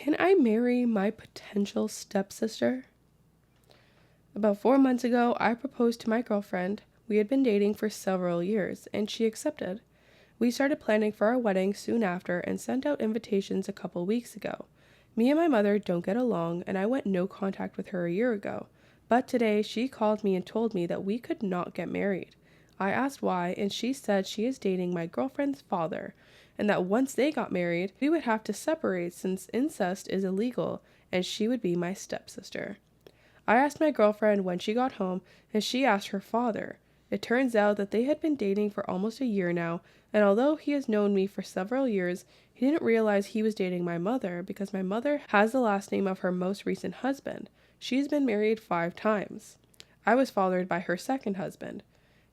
Can I marry my potential stepsister? About 4 months ago, I proposed to my girlfriend. We had been dating for several years, and she accepted. We started planning for our wedding soon after and sent out invitations a couple weeks ago. Me and my mother don't get along, and I went no contact with her a year ago. But today, she called me and told me that we could not get married. I asked why, and she said she is dating my girlfriend's father, and that once they got married, we would have to separate since incest is illegal, and she would be my stepsister. I asked my girlfriend when she got home, and she asked her father. It turns out that they had been dating for almost a year now, and although he has known me for several years, he didn't realize he was dating my mother because my mother has the last name of her most recent husband. She's been married 5 times. I was fathered by her second husband.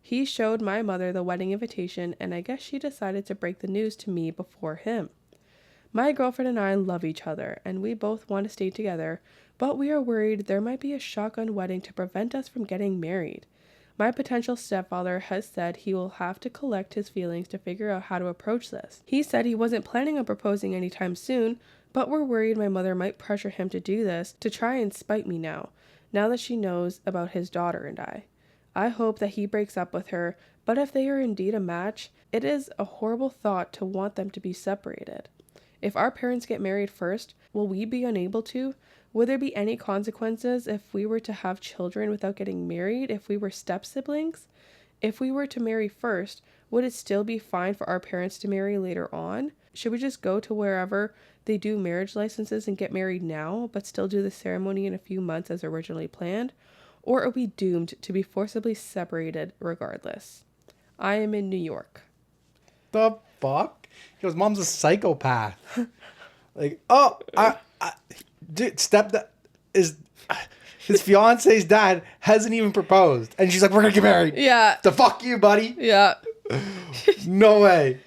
He showed my mother the wedding invitation, and I guess she decided to break the news to me before him. My girlfriend and I love each other, and we both want to stay together, but we are worried there might be a shotgun wedding to prevent us from getting married. My potential stepfather has said he will have to collect his feelings to figure out how to approach this. He said he wasn't planning on proposing anytime soon, but we're worried my mother might pressure him to do this to try and spite me now that she knows about his daughter and I. I hope that he breaks up with her, but if they are indeed a match, it is a horrible thought to want them to be separated. If our parents get married first, will we be unable to? Would there be any consequences if we were to have children without getting married if we were step-siblings? If we were to marry first, would it still be fine for our parents to marry later on? Should we just go to wherever they do marriage licenses and get married now, but still do the ceremony in a few months as originally planned? Or are we doomed to be forcibly separated regardless? I am in New York. The fuck? He goes, Mom's a psychopath. Dude, his fiance's dad hasn't even proposed. And she's like, we're going to get married. Yeah. The fuck you, buddy. Yeah. No way.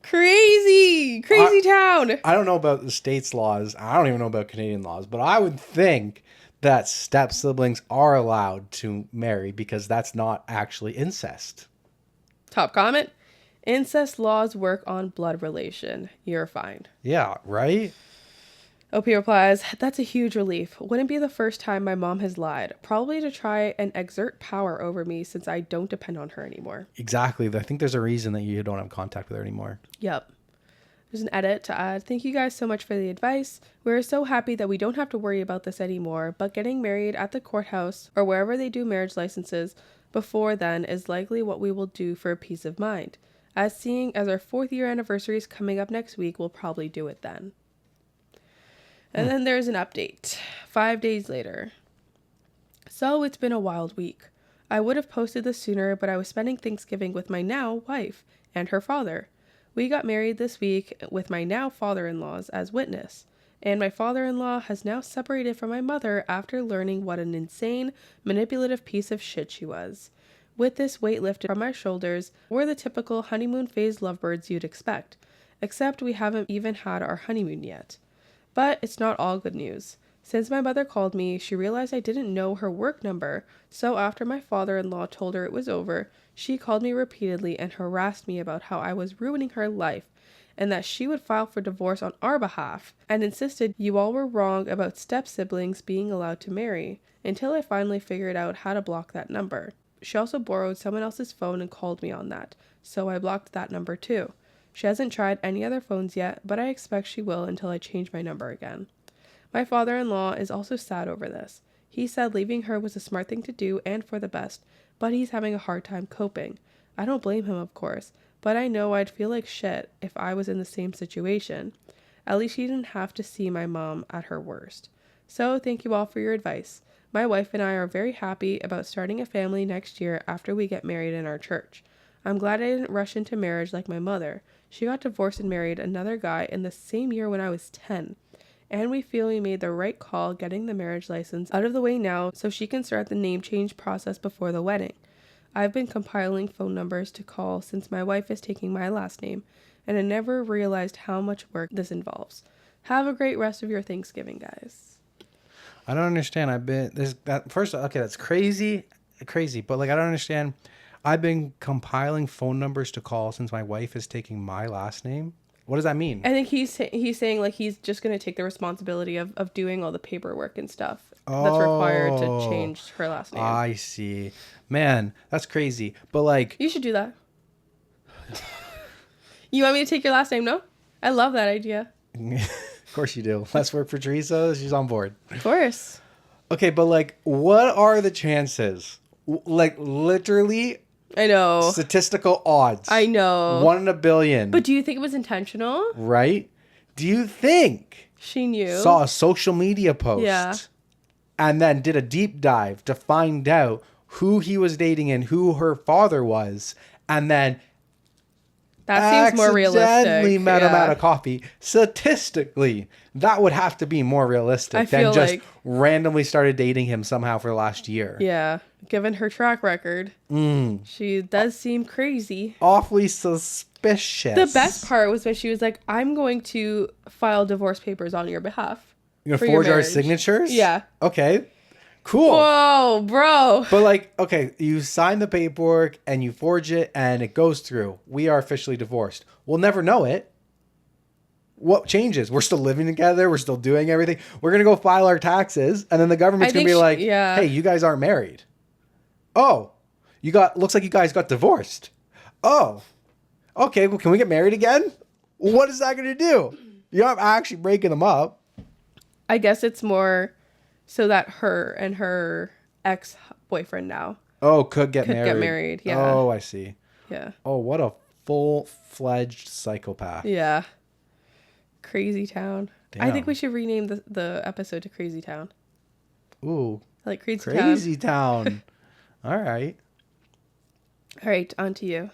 Crazy town. I don't know about the state's laws. I don't even know about Canadian laws, but I would think that step siblings are allowed to marry because that's not actually incest. Top comment. Incest laws work on blood relation. You're fine. Yeah, right? OP replies, that's a huge relief. Wouldn't be the first time my mom has lied. Probably to try and exert power over me since I don't depend on her anymore. Exactly. I think there's a reason that you don't have contact with her anymore. Yep. There's an edit to add. Thank you guys so much for the advice. We're so happy that we don't have to worry about this anymore, but getting married at the courthouse or wherever they do marriage licenses before then is likely what we will do for peace of mind. As seeing as our 4th year anniversary is coming up next week, we'll probably do it then. And then there's an update. 5 days later. So it's been a wild week. I would have posted this sooner, but I was spending Thanksgiving with my now wife and her father. We got married this week with my now father-in-laws as witness. And my father-in-law has now separated from my mother after learning what an insane, manipulative piece of shit she was. With this weight lifted from my shoulders, we're the typical honeymoon phase lovebirds you'd expect. Except we haven't even had our honeymoon yet. But it's not all good news. Since my mother called me, she realized I didn't know her work number, so after my father-in-law told her it was over, she called me repeatedly and harassed me about how I was ruining her life, and that she would file for divorce on our behalf, and insisted you all were wrong about step-siblings being allowed to marry, until I finally figured out how to block that number. She also borrowed someone else's phone and called me on that, so I blocked that number too. She hasn't tried any other phones yet, but I expect she will until I change my number again. My father-in-law is also sad over this. He said leaving her was a smart thing to do and for the best, but he's having a hard time coping. I don't blame him, of course, but I know I'd feel like shit if I was in the same situation. At least he didn't have to see my mom at her worst. So thank you all for your advice. My wife and I are very happy about starting a family next year after we get married in our church. I'm glad I didn't rush into marriage like my mother. She got divorced and married another guy in the same year when I was 10. And we feel we made the right call getting the marriage license out of the way now so she can start the name change process before the wedding. I've been compiling phone numbers to call since my wife is taking my last name, and I never realized how much work this involves. Have a great rest of your Thanksgiving, guys. I don't understand. That's crazy, but like I don't understand. I've been compiling phone numbers to call since my wife is taking my last name. What does that mean? I think he's saying like he's just going to take the responsibility of doing all the paperwork and stuff that's required to change her last name. I see. Man, that's crazy. But like, You should do that. You want me to take your last name? No? I love that idea. of course you do. Let's work for Teresa. She's on board. Of course. Okay, but like, what are the chances? Like, literally, I know. statistical odds. I know. 1 in a billion. But do you think it was intentional? Right? Do you think She knew. saw a social media post Yeah. and then did a deep dive to find out who he was dating and who her father was, and then That seems more realistic. accidentally met him at a coffee? Statistically, that would have to be more realistic I than feel just like- randomly started dating him somehow for the last year. Yeah. Given her track record, she does seem crazy. Awfully suspicious. The best part was when she was like, I'm going to file divorce papers on your behalf. You're for gonna your forge our marriage." signatures? Yeah. Okay. Cool. Whoa, bro. But like, okay, you sign the paperwork and you forge it and it goes through. We are officially divorced. We'll never know it. What changes? We're still living together. We're still doing everything. We're going to go file our taxes. And then the government's going to be like, hey, you guys aren't married. Oh, looks like you guys got divorced. Oh, okay. Well, can we get married again? What is that going to do? You're not actually breaking them up. I guess it's more so that her and her ex-boyfriend now Oh, could get get married. Yeah. Oh, I see. Yeah. Oh, what a full-fledged psychopath. Yeah. Crazy Town. I Damn. think we should rename the episode to Crazy Town. Ooh, Like Crazy Town. Crazy Town. All right. All right, on to you.